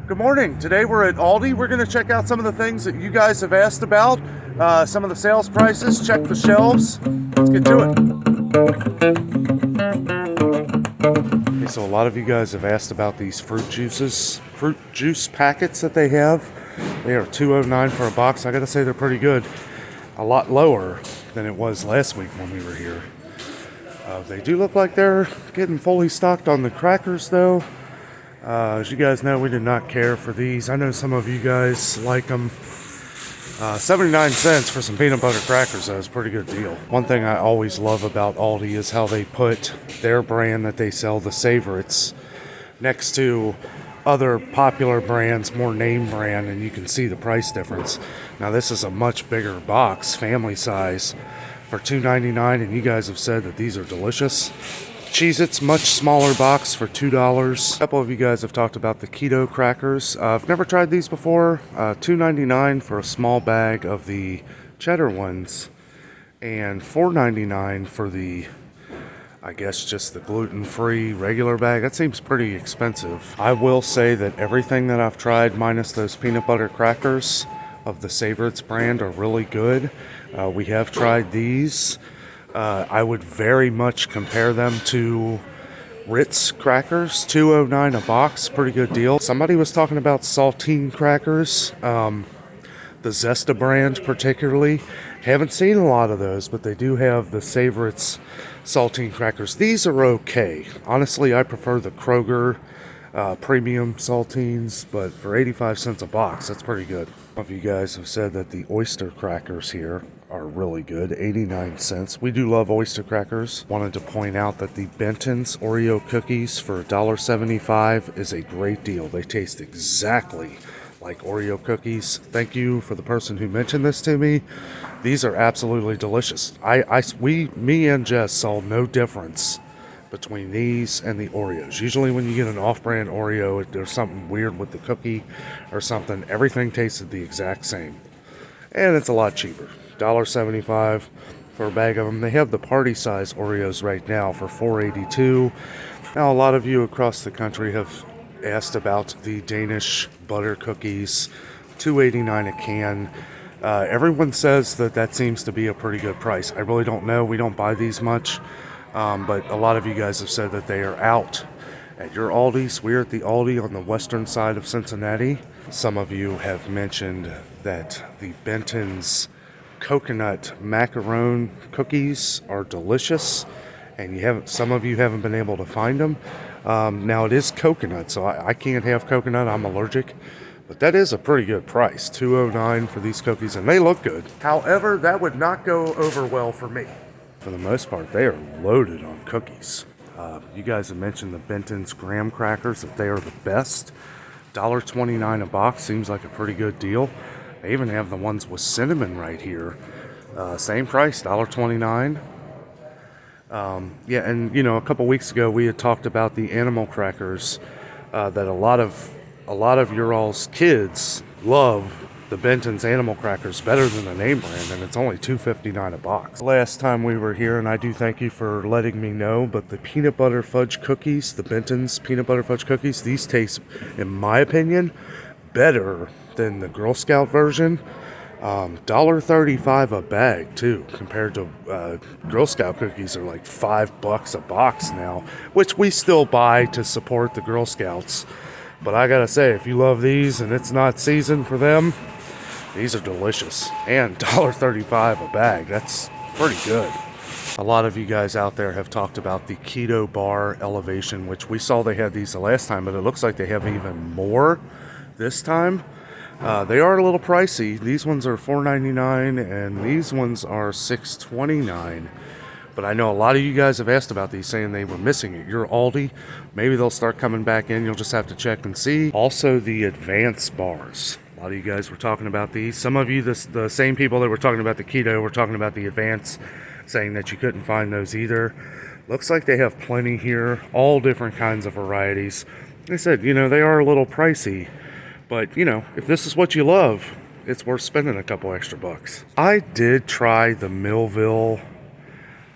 Good morning. Today we're at Aldi. We're going to check out some of the things that you guys have asked about, some of the sales prices, check the shelves. Let's get to it. Okay, so a lot of you guys have asked about these fruit juice packets that they have. They are $2.09 for a box. I got to say they're pretty good. A lot lower than it was last week when we were here. They do look like they're getting fully stocked on the crackers though. As you guys know, we did not care for these. I know some of you guys like them. 79 cents for some peanut butter crackers, though, is a pretty good deal. One thing I always love about Aldi is how they put their brand that they sell, the Savorites, next to other popular brands, more name brand, and you can see the price difference. Now this is a much bigger box, family size, for $2.99, and you guys have said that these are delicious. Cheez-Its, much smaller box for $2. A couple of you guys have talked about the Keto crackers. I've never tried these before. $2.99 for a small bag of the cheddar ones, and $4.99 for the, I guess, just the gluten-free regular bag. That seems pretty expensive. I will say that everything that I've tried, minus those peanut butter crackers of the Savorites brand, are really good. We have tried these. I would very much compare them to Ritz crackers. $2.09 a box, pretty good deal. Somebody was talking about saltine crackers, the Zesta brand particularly. Haven't seen a lot of those, but they do have the Savorites saltine crackers. These are okay. Honestly, I prefer the Kroger premium saltines, but for 85 cents a box, that's pretty good. Some of you guys have said that the oyster crackers here are really good, 89 cents. We do love oyster crackers. Wanted to point out that the Benton's Oreo cookies for $1.75 is a great deal. They taste exactly like Oreo cookies. Thank you for the person who mentioned this to me. These are absolutely delicious. Me and Jess saw no difference between these and the Oreos. Usually when you get an off-brand Oreo, there's something weird with the cookie or something. Everything tasted the exact same. And it's a lot cheaper. $1.75 for a bag of them. They have the party size Oreos right now for $4.82. Now a lot of you across the country have asked about the Danish butter cookies, $2.89 a can. Everyone says that seems to be a pretty good price. I really don't know. We don't buy these much. But a lot of you guys have said that they are out at your Aldi's. We're at the Aldi on the western side of Cincinnati. Some of you have mentioned that the Benton's coconut macaron cookies are delicious, and some of you haven't been able to find them. Now it is coconut, so I can't have coconut. I'm allergic. But that is a pretty good price, $2.09 for these cookies, and they look good. However, that would not go over well for me. For the most part, they are loaded on cookies. You guys have mentioned the Benton's graham crackers, that they are the best. $1.29 a box seems like a pretty good deal. They even have the ones with cinnamon right here. Same price, $1.29. Yeah, and a couple weeks ago we had talked about the animal crackers that a lot of your all's kids love. The Benton's animal crackers better than the name brand, and it's only $2.59 a box. Last time we were here, and I do thank you for letting me know, but the peanut butter fudge cookies, the Benton's peanut butter fudge cookies, these taste, in my opinion, better than the Girl Scout version. $1.35 a bag too, compared to Girl Scout cookies are like $5 a box now, which we still buy to support the Girl Scouts. But I gotta say, if you love these and it's not seasoned for them, these are delicious. And $1.35 a bag, that's pretty good. A lot of you guys out there have talked about the Keto Bar Elevation, which we saw they had these the last time, but it looks like they have even more this time. They are a little pricey. These ones are $4.99 and these ones are $6.29. But I know a lot of you guys have asked about these, saying they were missing at your Aldi. Maybe they'll start coming back in. You'll just have to check and see. Also, the advanced bars. A lot of you guys were talking about these. Some of you, the same people that were talking about the keto, were talking about the advanced, saying that you couldn't find those either. Looks like they have plenty here, all different kinds of varieties. They said, they are a little pricey, but if this is what you love, it's worth spending a couple extra bucks. I did try the Millville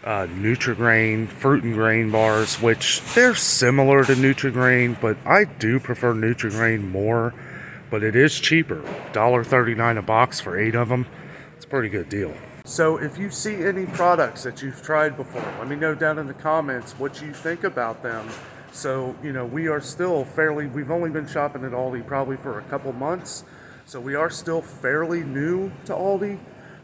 Nutri-Grain fruit and grain bars, which they're similar to Nutri-Grain, but I do prefer Nutri-Grain more. But it is cheaper, $1.39 a box for 8 of them. It's a pretty good deal. So if you see any products that you've tried before, let me know down in the comments what you think about them. So, we are still we've only been shopping at Aldi probably for a couple months. So we are still fairly new to Aldi.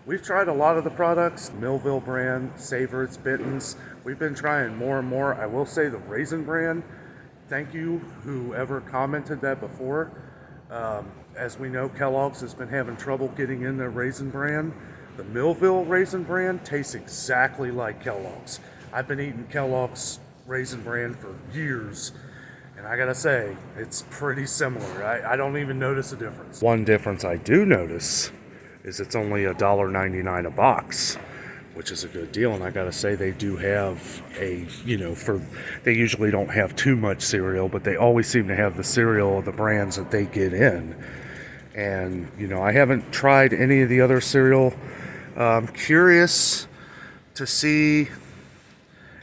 We've tried a lot of the products, Millville brand, Savor, Bittens. We've been trying more and more. I will say the Raisin brand, thank you whoever commented that before. As we know, Kellogg's has been having trouble getting in their Raisin brand. The Millville Raisin brand tastes exactly like Kellogg's. I've been eating Kellogg's Raisin brand for years, and I gotta say, it's pretty similar. I don't even notice a difference. One difference I do notice is it's only $1.99 a box, which is a good deal. And I gotta say, they do have they usually don't have too much cereal, but they always seem to have the cereal of the brands that they get in. And I haven't tried any of the other cereal. I'm curious to see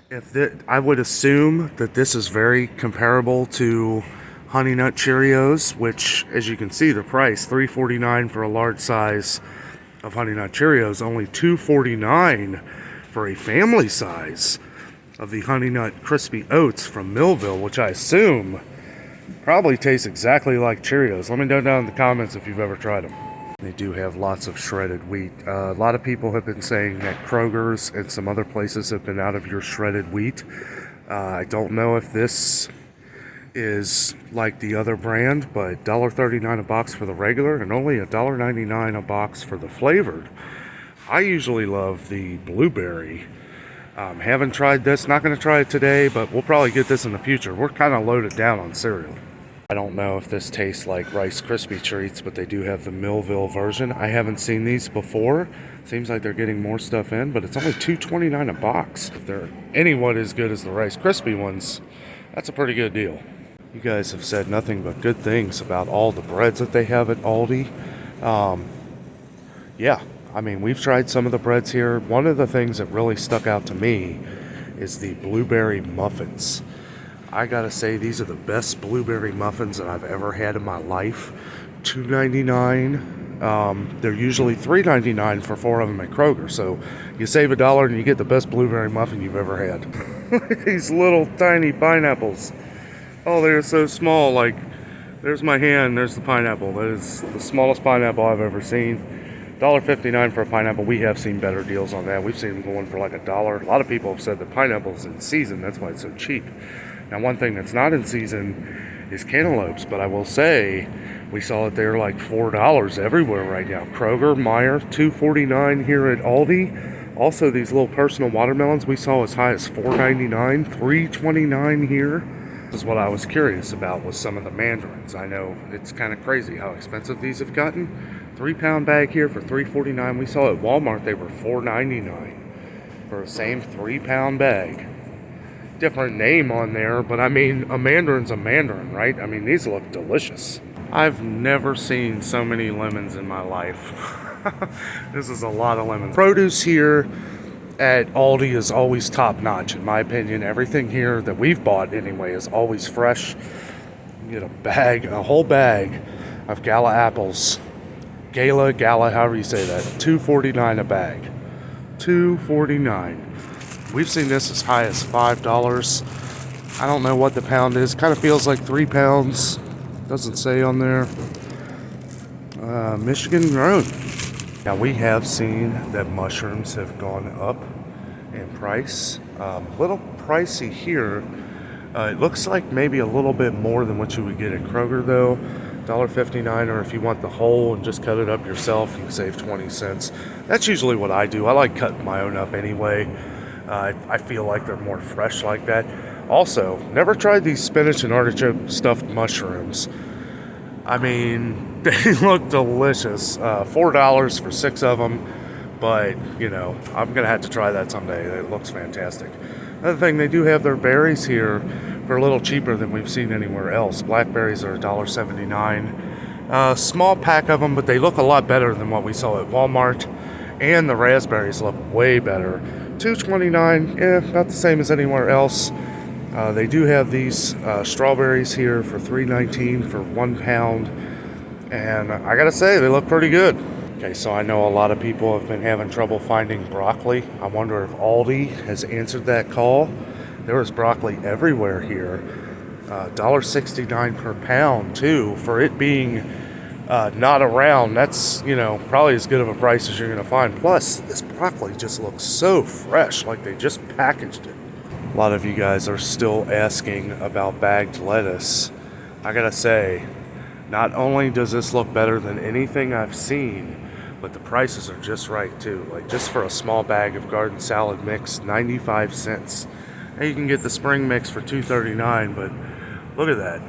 if I would assume that this is very comparable to Honey Nut Cheerios, which, as you can see, the price $3.49 for a large size of Honey Nut Cheerios, only $2.49 for a family size of the Honey Nut Crispy Oats from Millville, which I assume probably tastes exactly like Cheerios. Let me know down in the comments if you've ever tried them. They do have lots of shredded wheat. A lot of people have been saying that Kroger's and some other places have been out of your shredded wheat. I don't know if this is like the other brand, but $1.39 a box for the regular and only $1.99 a box for the flavored. I usually love the blueberry. Haven't tried this, not going to try it today, but we'll probably get this in the future. We're kind of loaded down on cereal. I don't know if this tastes like Rice Krispie treats, but they do have the Millville version. I haven't seen these before. Seems like they're getting more stuff in, but it's only $2.29 a box. If they're anyone as good as the Rice Krispie ones, that's a pretty good deal. You guys have said nothing but good things about all the breads that they have at Aldi. Yeah, we've tried some of the breads here. One of the things that really stuck out to me is the blueberry muffins. I gotta say, these are the best blueberry muffins that I've ever had in my life. $2.99. They're usually $3.99 for 4 of them at Kroger. So you save $1 and you get the best blueberry muffin you've ever had. Look at these little tiny pineapples. Oh, they're so small. Like, there's my hand, there's the pineapple. That is the smallest pineapple I've ever seen. $1.59 for a pineapple. We have seen better deals on that. We've seen them going for like $1. A lot of people have said that pineapple's in season. That's why it's so cheap. Now, one thing that's not in season is cantaloupes, but I will say we saw that they're like $4 everywhere right now. Kroger, Meijer, $2.49 here at Aldi. Also, these little personal watermelons we saw as high as $4.99, $3.29 here. This is what I was curious about with some of the mandarins. I know it's kind of crazy how expensive these have gotten. 3-pound bag here for $3.49. We saw at Walmart they were $4.99 for the same 3-pound bag. Different name on there, but a mandarin's a mandarin, right? These look delicious. I've never seen so many lemons in my life. This is a lot of lemons. Produce here at Aldi is always top notch, in my opinion. Everything here that we've bought anyway is always fresh. You get a whole bag of Gala apples. Gala, however you say that. $2.49 a bag. $2.49. We've seen this as high as $5. I don't know what the pound is. Kind of feels like 3 pounds. Doesn't say on there. Michigan grown. Now, we have seen that mushrooms have gone up in price. A little pricey here. It looks like maybe a little bit more than what you would get at Kroger, though. $1.59, or if you want the whole and just cut it up yourself, you can save 20 cents. That's usually what I do. I like cutting my own up anyway. I feel like they're more fresh like that. Also, never tried these spinach and artichoke stuffed mushrooms. They look delicious. $4 for 6 of them. But, I'm going to have to try that someday. It looks fantastic. Another thing, they do have their berries here for a little cheaper than we've seen anywhere else. Blackberries are $1.79. Small pack of them, but they look a lot better than what we saw at Walmart. And the raspberries look way better $2.29, yeah, not the same as anywhere else. They do have these strawberries here for $3.19 for 1 pound, and I gotta say, they look pretty good. Okay, so I know a lot of people have been having trouble finding broccoli. I wonder if Aldi has answered that call. There was broccoli everywhere here. $1.69 per pound, too, for it being not around. That's, probably as good of a price as you're going to find. Plus, this broccoli just looks so fresh, like they just packaged it. A lot of you guys are still asking about bagged lettuce. I gotta say, not only does this look better than anything I've seen, but the prices are just right too. Like, just for a small bag of garden salad mix, 95 cents. And you can get the spring mix for $2.39, but look at that.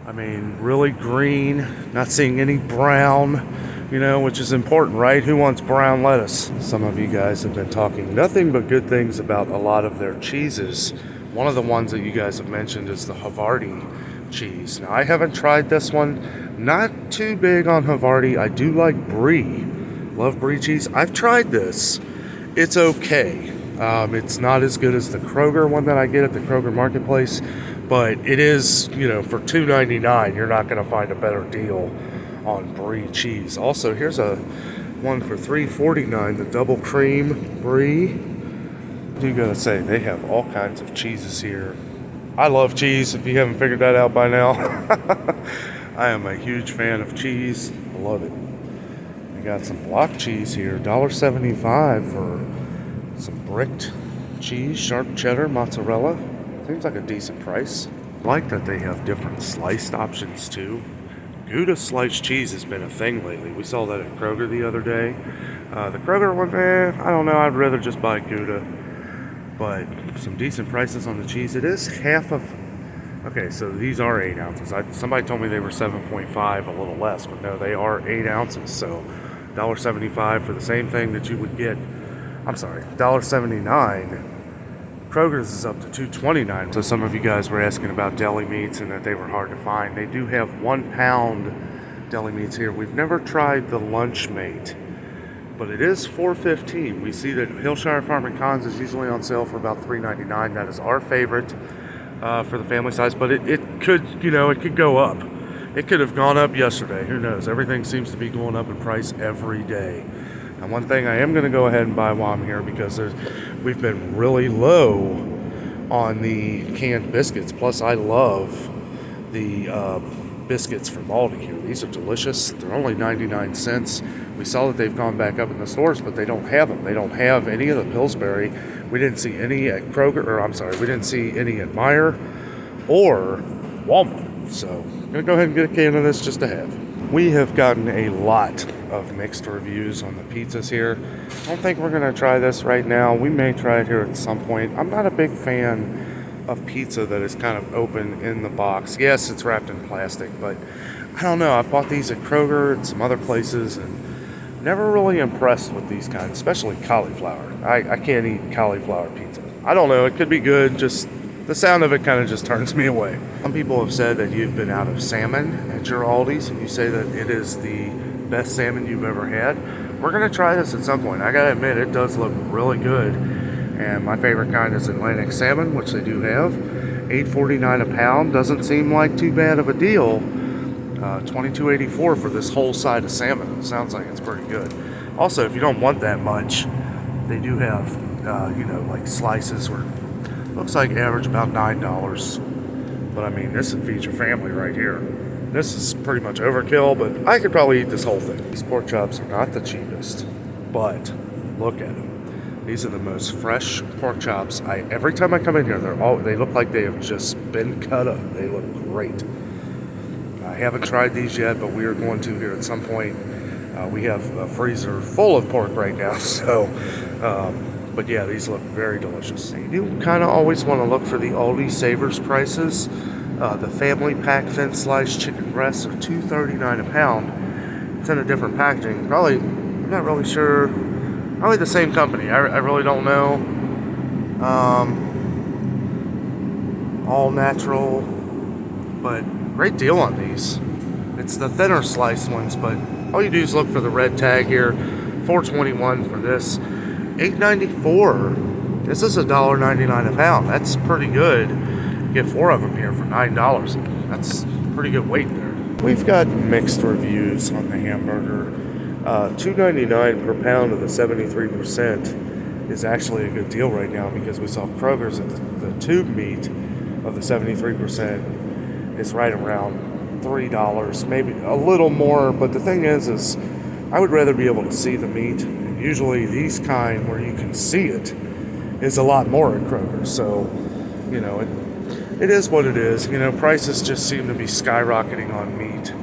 I mean, really green, not seeing any brown, which is important, right? Who wants brown lettuce? Some of you guys have been talking nothing but good things about a lot of their cheeses. One of the ones that you guys have mentioned is the Havarti cheese. Now, I haven't tried this one. Not too big on Havarti. I do like Brie. Love Brie cheese. I've tried this. It's okay. It's not as good as the Kroger one that I get at the Kroger Marketplace, but it is, for $2.99, you're not going to find a better deal on Brie cheese. Also, here's a one for $3.49, the double cream Brie. I do gotta say, they have all kinds of cheeses here. I love cheese, if you haven't figured that out by now. I am a huge fan of cheese. I love it. We got some block cheese here, $1.75 for some bricked cheese, sharp cheddar, mozzarella. Seems like a decent price. I like that they have different sliced options too. Gouda sliced cheese has been a thing lately. We saw that at Kroger the other day. The Kroger one, I don't know, I'd rather just buy Gouda. But some decent prices on the cheese. It is half of... Okay, so these are 8 ounces. Somebody told me they were 7.5, a little less, but no, they are 8 ounces. So $1.75 for the same thing that you would get. I'm sorry, $1.79. Kroger's is up to $2.29. So some of you guys were asking about deli meats and that they were hard to find. They do have 1 pound deli meats here. We've never tried the lunch mate, but it is $4.15. We see that Hillshire Farm and Cons is usually on sale for about $3.99. That is our favorite for the family size, but it could, it could go up. It could have gone up yesterday. Who knows? Everything seems to be going up in price every day. And one thing I am going to go ahead and buy while I'm here, because we've been really low on the canned biscuits. Plus, I love the biscuits from Aldi here. These are delicious. They're only 99 cents. We saw that they've gone back up in the stores, but they don't have them. They don't have any of the Pillsbury. We didn't see any at Kroger, we didn't see any at Meijer or Walmart. So I'm going to go ahead and get a can of this just to have. We have gotten a lot of mixed reviews on the pizzas here. I don't think we're going to try this right now. We may try it here at some point. I'm not a big fan of pizza that is kind of open in the box. Yes, it's wrapped in plastic, but I don't know. I've bought these at Kroger and some other places, and never really impressed with these kinds, especially cauliflower. I can't eat cauliflower pizza. I don't know. It could be good, just the sound of it kind of just turns me away. Some people have said that you've been out of salmon at your Aldi's, and you say that it is the best salmon you've ever had. We're going to try this at some point. I got to admit, it does look really good. And my favorite kind is Atlantic salmon, which they do have. $8.49 a pound. Doesn't seem like too bad of a deal. $22.84 for this whole side of salmon. Sounds like it's pretty good. Also, if you don't want that much, they do have, like slices where looks like average about $9. But I mean, this would feed your family right here. This is pretty much overkill, but I could probably eat this whole thing. These pork chops are not the cheapest, but look at them. These are the most fresh pork chops. Every time I come in here, they look like they have just been cut up. They look great. I haven't tried these yet, but we are going to here at some point. We have a freezer full of pork right now, so but yeah, these look very delicious. You do kind of always want to look for the Aldi Savers prices. The family pack thin sliced chicken breasts are $2.39 a pound. It's in a different packaging. Probably, I'm not really sure. Probably the same company. I really don't know. All natural, but great deal on these. It's the thinner sliced ones, but all you do is look for the red tag here. $4.21 for this. $8.94. This is $1.99 a pound. That's pretty good. Get 4 of them here for $9. That's pretty good weight there. We've got mixed reviews on the hamburger. $2.99 per pound of the 73% is actually a good deal right now, because we saw Kroger's at the tube meat of the 73% is right around $3, maybe a little more. But the thing is I would rather be able to see the meat. And usually these kind where you can see it is a lot more at Kroger. So, you know, it is what it is. You know, prices just seem to be skyrocketing on meat.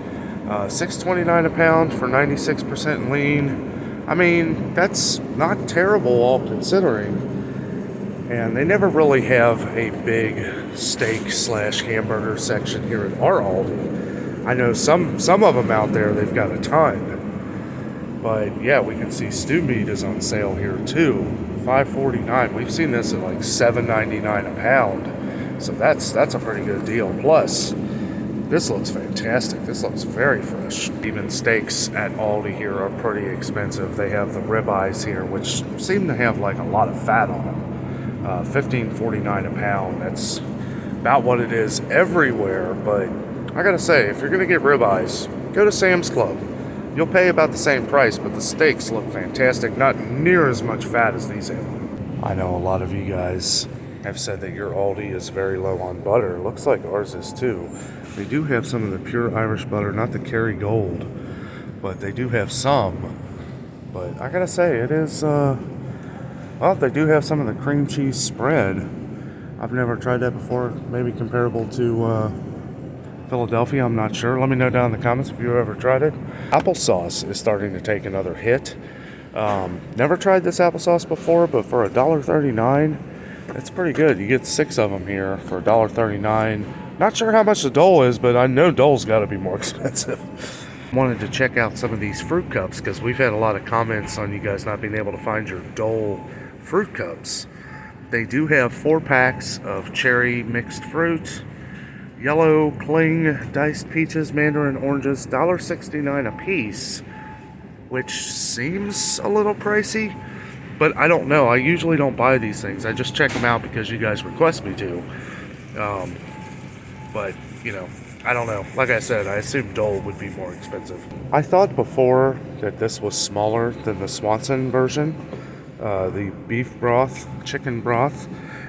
$6.29 a pound for 96% lean. I mean, that's not terrible all considering. And they never really have a big steak / hamburger section here at our Aldi. I know some of them out there, they've got a ton. But yeah, we can see stew meat is on sale here too. $5.49. We've seen this at like $7.99 a pound. So that's a pretty good deal. Plus, this looks fantastic. This looks very fresh. Even steaks at Aldi here are pretty expensive. They have the ribeyes here, which seem to have like a lot of fat on them. $15.49 a pound. That's about what it is everywhere. But I gotta say, if you're gonna get ribeyes, go to Sam's Club. You'll pay about the same price, but the steaks look fantastic. Not near as much fat as these have. I know a lot of you guys have said that your Aldi is very low on butter. Looks like ours is too. They do have some of the pure Irish butter, not the Kerrygold, but they do have some. But I gotta say, it is, well, they do have some of the cream cheese spread. I've never tried that before. Maybe comparable to Philadelphia, I'm not sure. Let me know down in the comments if you ever tried it. Applesauce is starting to take another hit. Never tried this applesauce before, but for $1.39, it's pretty good. You get 6 of them here for $1.39. Not sure how much the Dole is, but I know Dole's got to be more expensive. Wanted to check out some of these fruit cups because we've had a lot of comments on you guys not being able to find your Dole fruit cups. They do have 4 packs of cherry mixed fruit, yellow cling, diced peaches, mandarin oranges, $1.69 a piece, which seems a little pricey. But I don't know. I usually don't buy these things. I just check them out because you guys request me to. But, you know, I don't know. Like I said, I assumed Dole would be more expensive. I thought before that this was smaller than the Swanson version. The beef broth, chicken broth.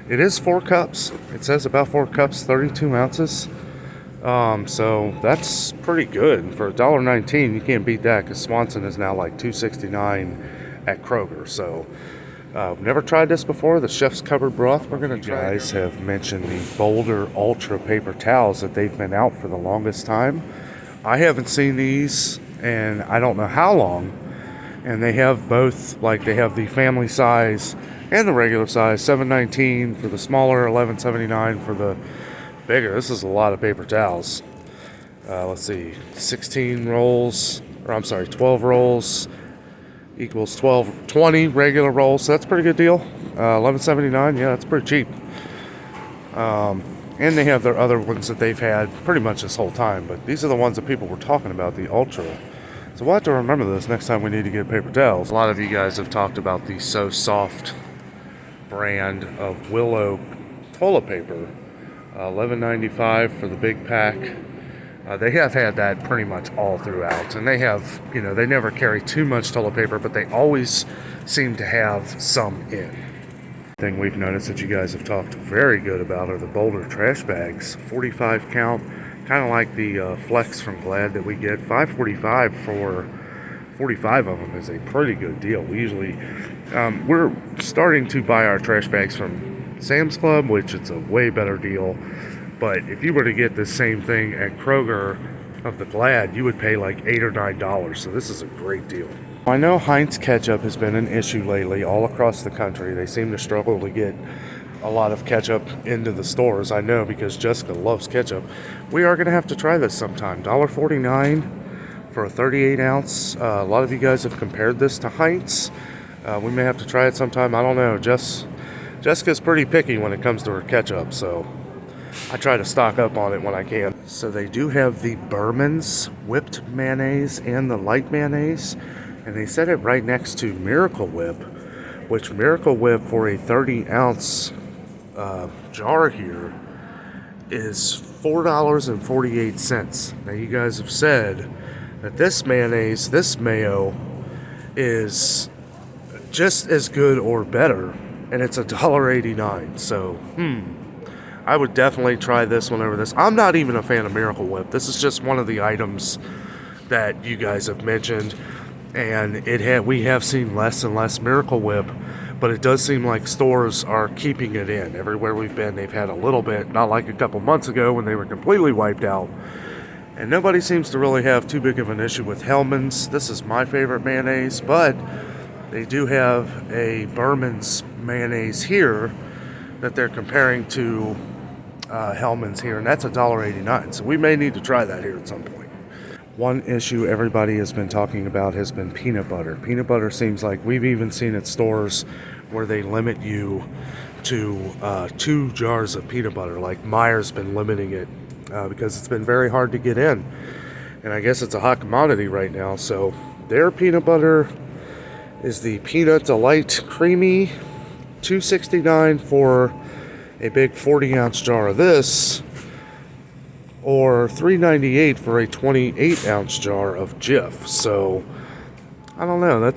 It is 4 cups. It says about 4 cups, 32 ounces. So that's pretty good. For $1.19, you can't beat that because Swanson is now like $2.69 at Kroger. So never tried this before. The chef's cupboard broth we're gonna try. You guys have mentioned the Boulder Ultra paper towels that they've been out for the longest time. I haven't seen these and I don't know how long. And they have both, like they have the family size and the regular size, $7.19 for the smaller, $11.79 for the bigger. This is a lot of paper towels. Let's see, 12 rolls equals 20 regular rolls. So that's a pretty good deal. $11.79, yeah, that's pretty cheap. And they have their other ones that they've had pretty much this whole time, but these are the ones that people were talking about, the Ultra. So we'll have to remember this next time we need to get paper towels. A lot of you guys have talked about the So Soft brand of Willow toilet paper. $11.95 for the big pack. They have had that pretty much all throughout. And they have, you know, they never carry too much toilet paper, but they always seem to have some in. Thing we've noticed that you guys have talked very good about are the Boulder trash bags. 45 count, kind of like the Flex from Glad that we get. $5.45 for 45 of them is a pretty good deal. We usually, we're starting to buy our trash bags from Sam's Club, which it's a way better deal. But if you were to get the same thing at Kroger of the Glad, you would pay like $8 or $9. So this is a great deal. I know Heinz ketchup has been an issue lately all across the country. They seem to struggle to get a lot of ketchup into the stores. I know because Jessica loves ketchup. We are going to have to try this sometime. $1.49 for a 38 ounce. A lot of you guys have compared this to Heinz. We may have to try it sometime. I don't know. Jessica's pretty picky when it comes to her ketchup, so I try to stock up on it when I can. So they do have the Berman's whipped mayonnaise and the light mayonnaise, and they set it right next to Miracle Whip, which Miracle Whip for a 30-ounce jar here is $4.48. Now you guys have said that this mayonnaise, this mayo, is just as good or better, and it's $1.89. So I would definitely try this one over this. I'm not even a fan of Miracle Whip. This is just one of the items that you guys have mentioned, and we have seen less and less Miracle Whip, but it does seem like stores are keeping it in. Everywhere we've been, they've had a little bit, not like a couple months ago when they were completely wiped out. And nobody seems to really have too big of an issue with Hellmann's. This is my favorite mayonnaise, but they do have a Berman's mayonnaise here that they're comparing to Hellmann's here, and that's $1.89. So we may need to try that here at some point. One issue everybody has been talking about has been peanut butter. Peanut butter seems like we've even seen at stores where they limit you to 2 jars of peanut butter. Like Meijer's been limiting it because it's been very hard to get in. And I guess it's a hot commodity right now. So their peanut butter is the Peanut Delight Creamy, $2.69 for a big 40-ounce jar of this, or $3.98 for a 28-ounce jar of Jif. So I don't know,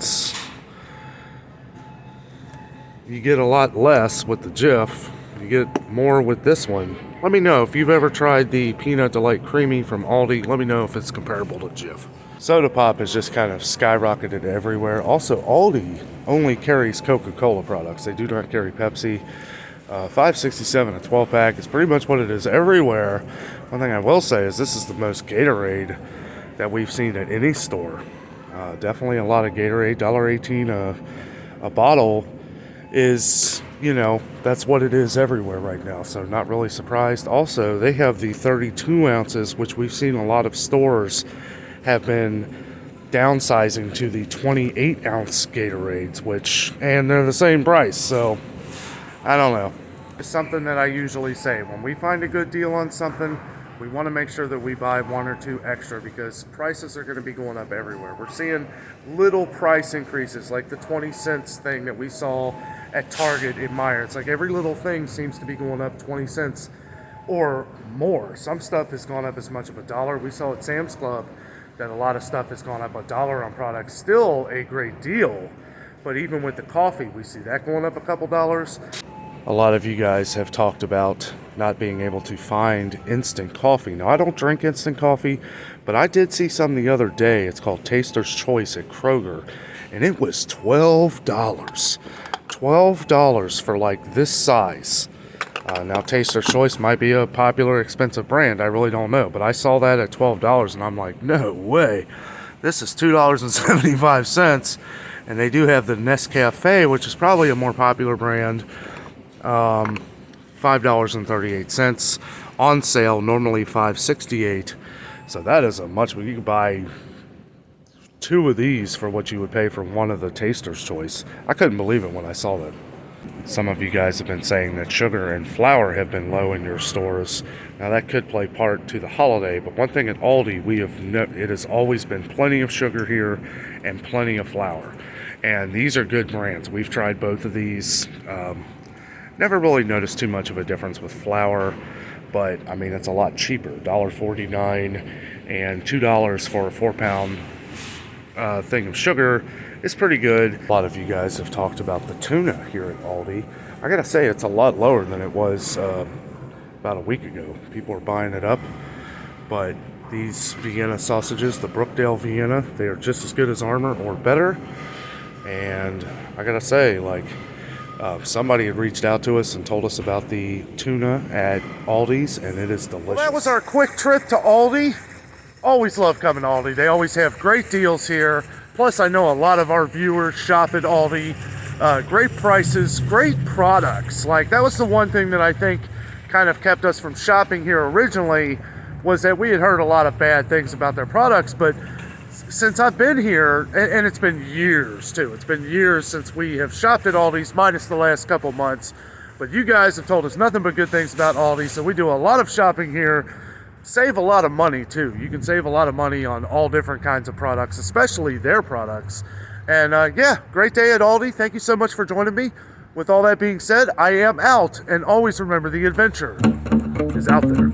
you get a lot less with the Jif, you get more with this one. Let me know if you've ever tried the Peanut Delight Creamy from Aldi. Let me know if it's comparable to Jif. Soda pop has just kind of skyrocketed everywhere. Also, Aldi only carries Coca-Cola products. They do not carry Pepsi. $5.67 a 12-pack is pretty much what it is everywhere. One thing I will say is this is the most Gatorade that we've seen at any store. Definitely a lot of Gatorade. $1.18 a bottle is, that's what it is everywhere right now. So not really surprised. Also, they have the 32 ounces, which we've seen a lot of stores have been downsizing to the 28-ounce Gatorades, and they're the same price. So I don't know. It's something that I usually say. When we find a good deal on something, we want to make sure that we buy 1 or 2 extra, because prices are going to be going up everywhere. We're seeing little price increases, like the 20 cents thing that we saw at Target in Meijer. It's like every little thing seems to be going up 20 cents or more. Some stuff has gone up as much of $1. We saw at Sam's Club that a lot of stuff has gone up $1 on products. Still a great deal, but even with the coffee, we see that going up a couple dollars. A lot of you guys have talked about not being able to find instant coffee. Now, I don't drink instant coffee, but I did see some the other day. It's called Taster's Choice at Kroger, and it was $12. $12 for like this size. Now, Taster's Choice might be a popular, expensive brand. I really don't know, but I saw that at $12, and I'm like, no way. This is $2.75, and they do have the Nescafe, which is probably a more popular brand. $5.38 on sale, normally $5.68. So that is a much. You can buy 2 of these for what you would pay for one of the Taster's Choice. I couldn't believe it when I saw that. Some of you guys have been saying that sugar and flour have been low in your stores. Now that could play part to the holiday, but one thing at Aldi, it has always been plenty of sugar here and plenty of flour. And these are good brands. We've tried both of these. Never really noticed too much of a difference with flour, but I mean, it's a lot cheaper. $1.49 and $2 for a 4-pound thing of sugar is pretty good. A lot of you guys have talked about the tuna here at Aldi. I gotta say, it's a lot lower than it was about a week ago. People are buying it up, but these Vienna sausages, the Brookdale Vienna, they are just as good as Armour or better. And I gotta say, somebody had reached out to us and told us about the tuna at Aldi's, and it is delicious. Well, that was our quick trip to Aldi. Always love coming to Aldi. They always have great deals here. Plus, I know a lot of our viewers shop at Aldi. Great prices, great products. That was the one thing that I think kind of kept us from shopping here originally, was that we had heard a lot of bad things about their products, but since I've been here, and it's been years too, it's been years since we have shopped at Aldi's, minus the last couple months, but you guys have told us nothing but good things about Aldi, so we do a lot of shopping here, save a lot of money too. You can save a lot of money on all different kinds of products, especially their products, And yeah, great day at Aldi. Thank you so much for joining me. With all that being said, I am out. And always remember, the adventure is out there.